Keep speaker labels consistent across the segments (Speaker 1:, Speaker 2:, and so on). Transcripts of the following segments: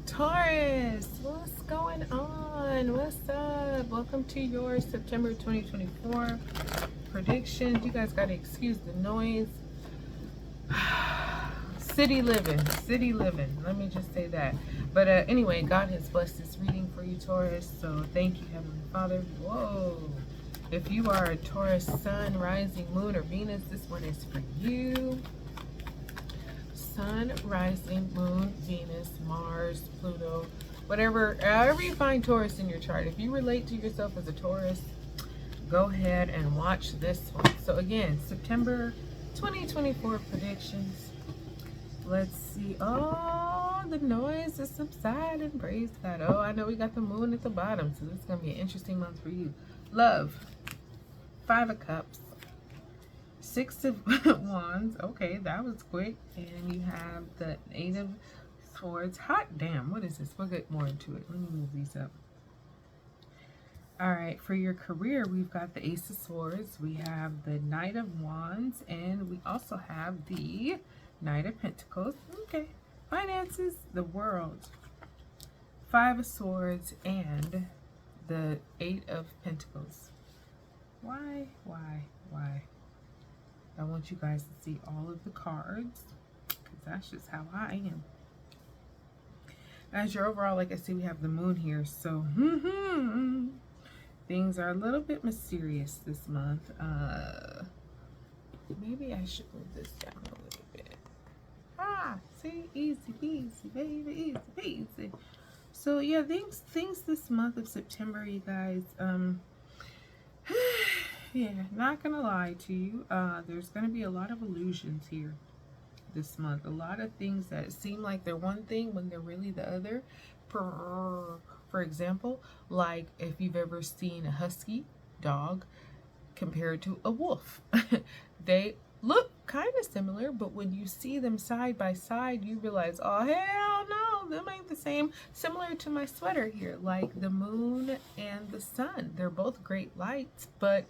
Speaker 1: Taurus, what's going on? What's up? Welcome to your September 2024 predictions. You guys got to excuse the noise. City living. Let me just say that. But anyway, God has blessed this reading for you, Taurus. So thank you, Heavenly Father. Whoa. If you are a Taurus sun, rising, moon, or Venus, this one is for you. Sun, rising, moon, Venus, Mars, Pluto, whatever, however you find Taurus in your chart. If you relate to yourself as a Taurus, go ahead and watch this one. So again, September 2024 predictions. Let's see. Oh, the noise is subsiding. Praise God. Oh, I know we got the moon at the bottom, so this is going to be an interesting month for you. Love, 5 of Cups. 6 of Wands. Okay, that was quick. And you have the 8 of Swords. Hot damn, what is this? We'll get more into it. Let me move these up. Alright, for your career, we've got the Ace of Swords. We have the Knight of Wands. And we also have the Knight of Pentacles. Okay. Finances, the World. 5 of Swords and the 8 of Pentacles. Why? I want you guys to see all of the cards, because that's just how I am. As your overall, like I said, we have the moon here, so things are a little bit mysterious this month. Maybe I should move this down a little bit. See, easy peasy, baby, easy peasy. So yeah, things this month of September, you guys, yeah, not gonna lie to you, there's gonna be a lot of illusions here this month. A lot of things that seem like they're one thing when they're really the other. For example, like if you've ever seen a husky dog compared to a wolf. They look kind of similar, but when you see them side by side, you realize, oh hell no, them ain't the same. Similar to my sweater here, like the moon and the sun. They're both great lights, but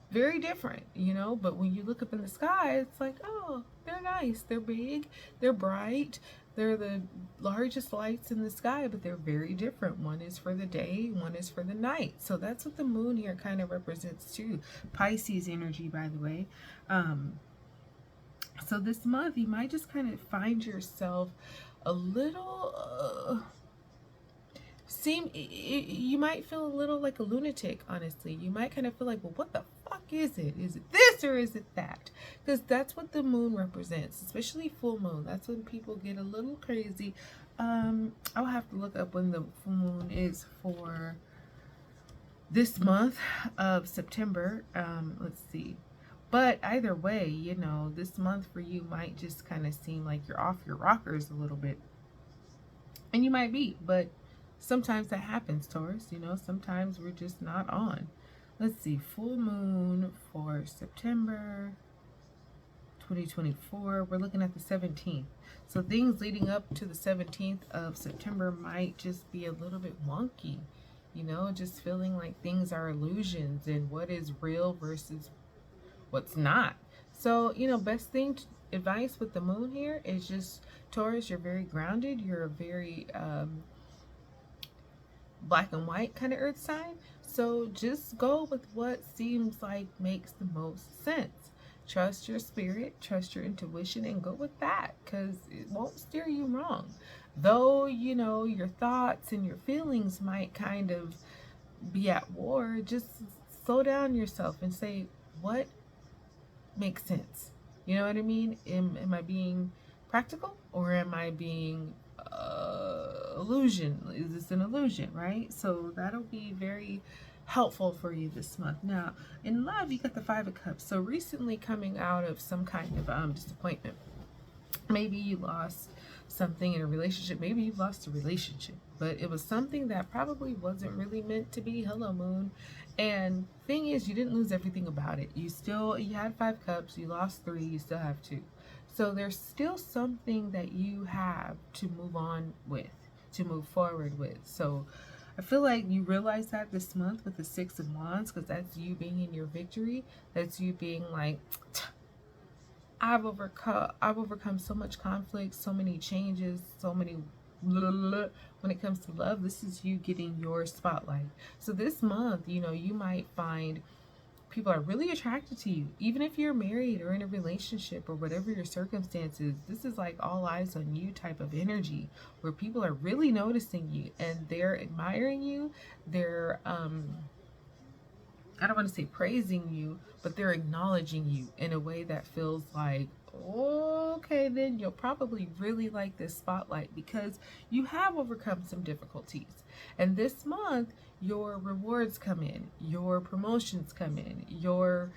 Speaker 1: very different, you know. But when you look up in the sky, it's like, oh, they're nice, they're big, they're bright, they're the largest lights in the sky, but they're very different. One is for the day, one is for the night. So that's what the moon here kind of represents too. Pisces energy, by the way. So this month you might just kind of find yourself a little you might feel a little like a lunatic, honestly. You might kind of feel like, well, what the fuck is it? Is it this or is it that? Because that's what the moon represents, especially full moon. That's when people get a little crazy. I'll have to look up when the full moon is for this month of September. Let's see. But either way, you know, this month for you might just kind of seem like you're off your rockers a little bit. And you might be, but sometimes that happens, Taurus. You know, sometimes we're just not on. Let's see, full moon for September 2024. We're looking at the 17th. So things leading up to the 17th of September might just be a little bit wonky. You know, just feeling like things are illusions and what is real versus what's not. So, you know, best thing advice with the moon here is just, Taurus, you're very grounded. You're a very black and white kind of earth sign. So just go with what seems like makes the most sense. Trust your spirit, trust your intuition, and go with that, because it won't steer you wrong. Though, you know, your thoughts and your feelings might kind of be at war, just slow down yourself and say, what makes sense? You know what I mean? Am I being practical, or am I being illusion? Is this an illusion, right? So that'll be very helpful for you this month. Now, in love, you got the 5 of Cups. So recently coming out of some kind of disappointment. Maybe you lost something in a relationship. Maybe you lost a relationship, but it was something that probably wasn't really meant to be. Hello, moon. And thing is, you didn't lose everything about it. You had 5 cups, you lost 3, you still have 2. So there's still something that you have to move on with, to move forward with. So I feel like you realize that this month with the 6 of Wands, because that's you being in your victory. That's you being like, I've overcome so much conflict, so many changes, so many When it comes to love, this is you getting your spotlight. So this month, you know, you might find people are really attracted to you, even if you're married or in a relationship or whatever your circumstances. This is like all eyes on you type of energy where people are really noticing you and they're admiring you. They're I don't want to say praising you, but they're acknowledging you in a way that feels like, okay, then you'll probably really like this spotlight because you have overcome some difficulties. And this month, your rewards come in, your promotions come in, your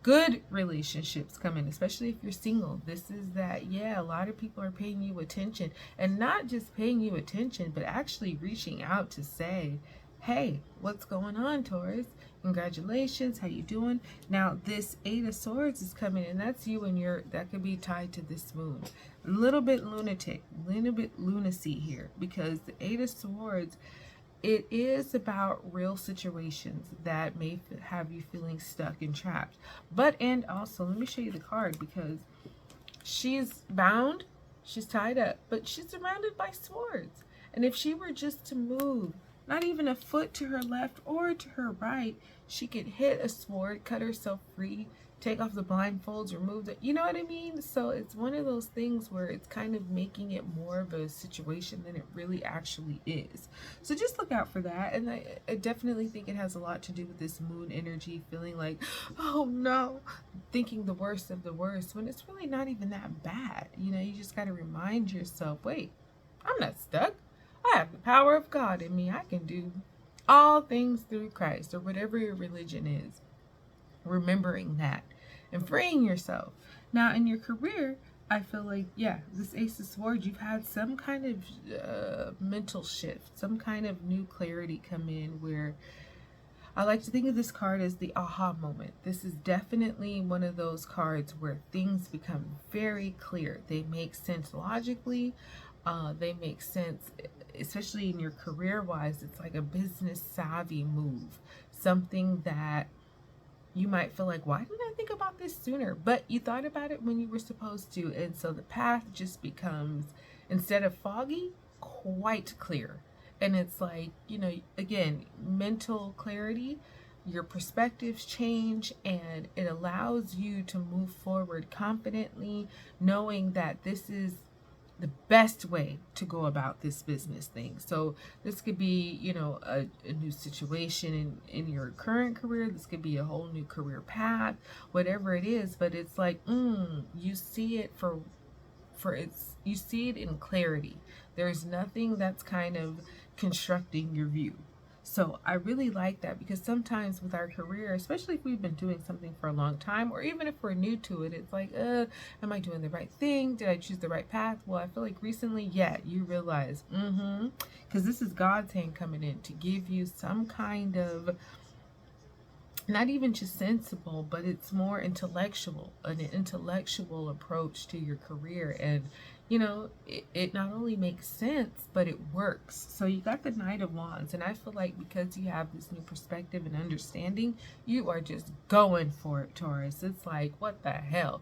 Speaker 1: good relationships come in, especially if you're single. This is that, yeah, a lot of people are paying you attention, and not just paying you attention, but actually reaching out to say, hey, what's going on, Taurus? Congratulations, how you doing? Now, this Eight of Swords is coming, and that's you and your, that could be tied to this moon. A little bit lunatic, a little bit lunacy here, because the Eight of Swords, it is about real situations that may have you feeling stuck and trapped. But, and also, let me show you the card, because she's bound, she's tied up, but she's surrounded by swords. And if she were just to move, not even a foot to her left or to her right, she could hit a sword, cut herself free, take off the blindfolds, remove it. You know what I mean? So it's one of those things where it's kind of making it more of a situation than it really actually is. So just look out for that. And I definitely think it has a lot to do with this moon energy, feeling like, oh no, thinking the worst of the worst, when it's really not even that bad. You know, you just got to remind yourself, wait, I'm not stuck. I have the power of God in me. I can do all things through Christ, or whatever your religion is. Remembering that and freeing yourself. Now, in your career, I feel like, yeah, this Ace of Swords, you've had some kind of mental shift, some kind of new clarity come in, where I like to think of this card as the aha moment. This is definitely one of those cards where things become very clear. They make sense logically. They make sense, especially in your career-wise. It's like a business savvy move. Something that you might feel like, why didn't I think about this sooner? But you thought about it when you were supposed to. And so the path just becomes, instead of foggy, quite clear. And it's like, you know, again, mental clarity, your perspectives change, and it allows you to move forward confidently, knowing that this is the best way to go about this business thing. So this could be, you know, a new situation in your current career. This could be a whole new career path, whatever it is. But it's like, you see it you see it in clarity. There's nothing that's kind of constructing your view. So I really like that, because sometimes with our career, especially if we've been doing something for a long time, or even if we're new to it, it's like, am I doing the right thing? Did I choose the right path? Well, I feel like recently, yeah, you realize, because this is God's hand coming in to give you some kind of, not even just sensible, but it's more intellectual, an intellectual approach to your career. And you know, it not only makes sense, but it works. So you got the Knight of Wands, and I feel like because you have this new perspective and understanding, you are just going for it, Taurus. It's like, what the hell?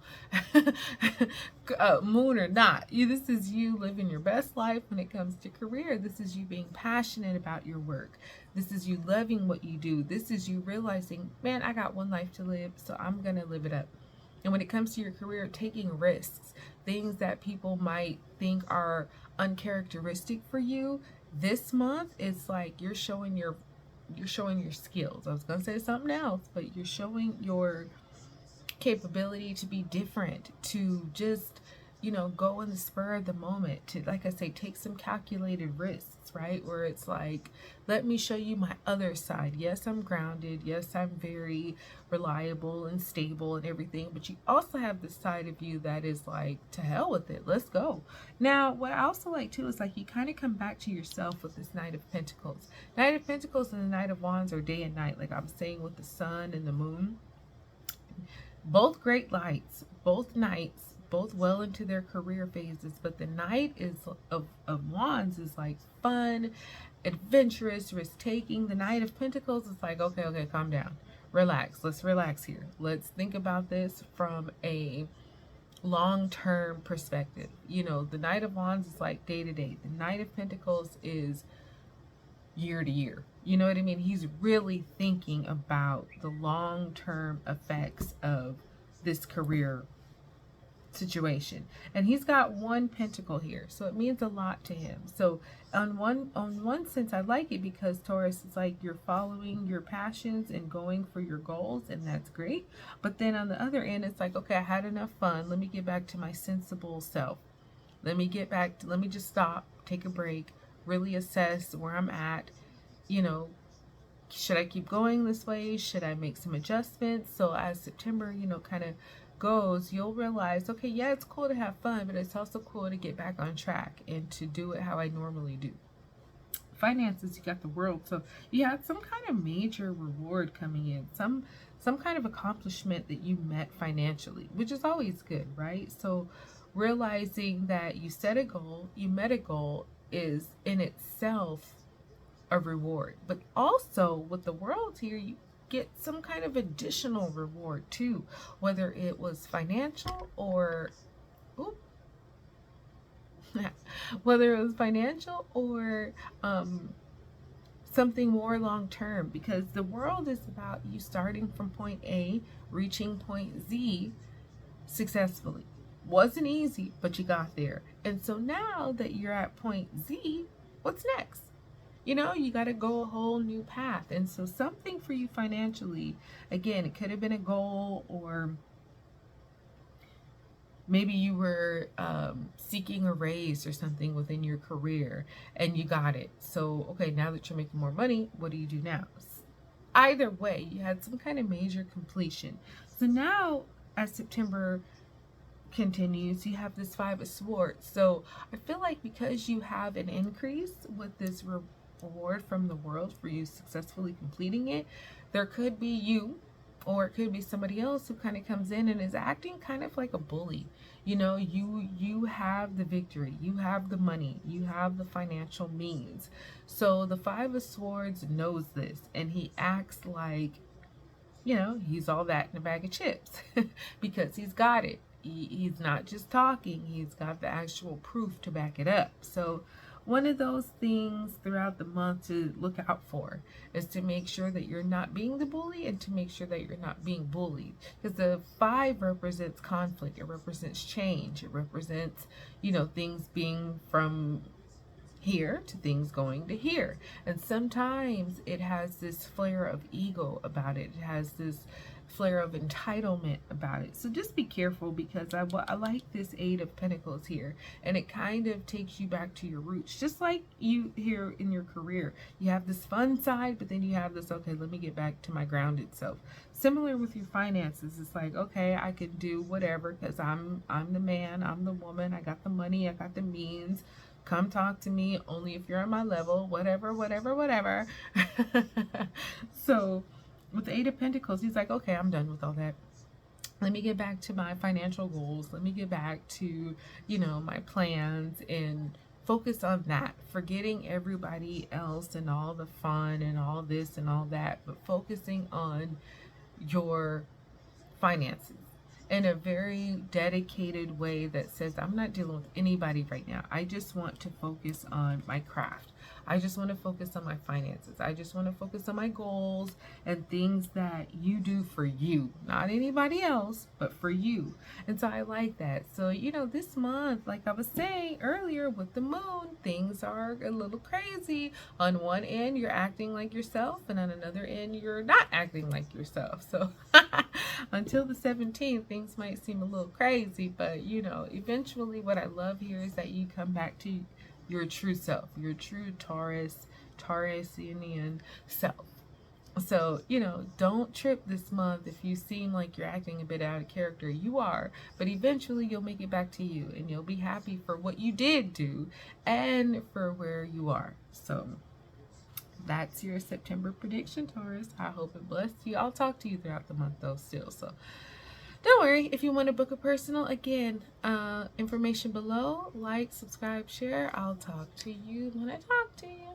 Speaker 1: Moon or not, this is you living your best life when it comes to career. This is you being passionate about your work. This is you loving what you do. This is you realizing, man, I got one life to live, so I'm going to live it up. And when it comes to your career, taking risks, things that people might think are uncharacteristic for you, this month, it's like you're showing your skills. I was going to say something else, but you're showing your capability to be different, to just, you know, go in the spur of the moment, to, like I say, take some calculated risks, right? Where it's like, let me show you my other side. Yes, I'm grounded. Yes, I'm very reliable and stable and everything, but you also have this side of you that is like, to hell with it. Let's go. Now, what I also like too is like you kind of come back to yourself with this Knight of Pentacles. Knight of Pentacles and the Knight of Wands are day and night, like I'm saying with the sun and the moon. Both great lights, both knights, both well into their career phases, but the Knight is of Wands is like fun, adventurous, risk-taking. The Knight of Pentacles is like, okay, calm down, relax. Let's relax here. Let's think about this from a long-term perspective. You know, the Knight of Wands is like day to day. The Knight of Pentacles is year to year. You know what I mean? He's really thinking about the long-term effects of this career situation, and he's got one pentacle here, so it means a lot to him. So on one sense, I like it, because Taurus is like you're following your passions and going for your goals, and that's great. But then on the other end, it's like, okay, I had enough fun, let me get back to my sensible self. Let me just stop, take a break, really assess where I'm at. You know, should I keep going this way? Should I make some adjustments? So as September, you know, kind of goes, you'll realize, okay, yeah, it's cool to have fun, but it's also cool to get back on track and to do it how I normally do. Finances, you got the World, so you had some kind of major reward coming in, some kind of accomplishment that you met financially, which is always good, right? So realizing that you set a goal, you met a goal, is in itself a reward. But also with the World here, you get some kind of additional reward too, whether it was financial or whether it was financial or something more long term, because the World is about you starting from point A, reaching point Z successfully. Wasn't easy, but you got there. And so now that you're at point Z, what's next? You know, you got to go a whole new path. And so something for you financially, again, it could have been a goal, or maybe you were seeking a raise or something within your career and you got it. So, okay, now that you're making more money, what do you do now? Either way, you had some kind of major completion. So now as September continues, you have this Five of Swords. So I feel like because you have an increase with this reward from the World for you successfully completing it, there could be you, or it could be somebody else who kind of comes in and is acting kind of like a bully. You know, you have the victory, you have the money, you have the financial means. So the Five of Swords knows this, and he acts like, you know, he's all that in a bag of chips because he's got it. He's not just talking, he's got the actual proof to back it up. So one of those things throughout the month to look out for is to make sure that you're not being the bully, and to make sure that you're not being bullied. Because the 5 represents conflict, it represents change, it represents, you know, things being from here to things going to here. And sometimes it has this flare of ego about it. It has this flare of entitlement about it. So just be careful, because I like this 8 of Pentacles here, and it kind of takes you back to your roots. Just like you here in your career, you have this fun side, but then you have this, okay, let me get back to my grounded self. Similar with your finances, it's like, okay, I can do whatever because I'm the man, I'm the woman, I got the money, I got the means. Come talk to me only if you're on my level, whatever. So with the 8 of Pentacles, he's like, okay, I'm done with all that. Let me get back to my financial goals. Let me get back to, you know, my plans, and focus on that. Forgetting everybody else and all the fun and all this and all that, but focusing on your finances in a very dedicated way that says, I'm not dealing with anybody right now. I just want to focus on my craft. I just want to focus on my finances. I just want to focus on my goals and things that you do for you, not anybody else, but for you. And so I like that. So, you know, this month, like I was saying earlier with the moon, things are a little crazy. On one end, you're acting like yourself, and on another end, you're not acting like yourself. So until the 17th, things might seem a little crazy, but you know, eventually what I love here is that you come back to your true self, your true Taurusian self. So, you know, don't trip this month if you seem like you're acting a bit out of character. You are, but eventually you'll make it back to you, and you'll be happy for what you did do and for where you are. So that's your September prediction, Taurus. I hope it blessed you. I'll talk to you throughout the month though still, so don't worry. If you want to book a personal, again, information below. Like, subscribe, share. I'll talk to you when I talk to you.